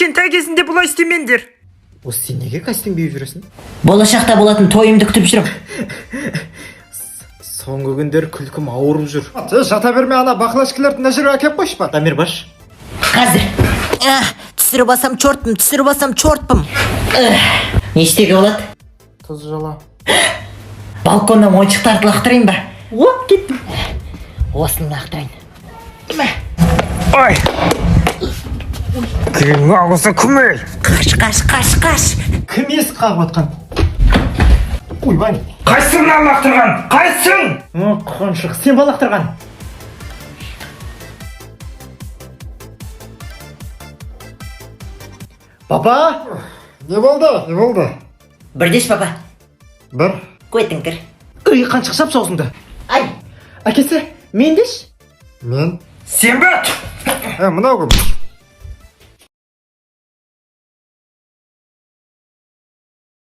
кішкентай кезінде бұлай істемеңдер. Осы сен неге костюм киіп жүресің? Болашақта болатын тойымды күтіп жүрім. Соңғы күндері күлкім ауырып жүр. Жата берме, ана бақылашкілерді мына жерге әкеп қойшы ба. Дамир баш. Қазір. Түсіріп алсам чортпым. Не істеуге болады? Тұз жала. Балконнан ойыншықтарды лақтырайын ба? Оп, кеттім. Осыны лақтырайын. Ой! Кейін ағысы күмей! Қаш. Кім есік қағып атқан? Ойбай! Қайсыңнан лақтырған? Қайсың? Қоншық, сен ба лақтырған? Папа! Не болды? Бірдеш, папа. Бір. Көйтін кір. Үй, қаншық шап соғысыңды? Ай! Әкесі, мен деш? Мен. Сен бе? Мынау кім?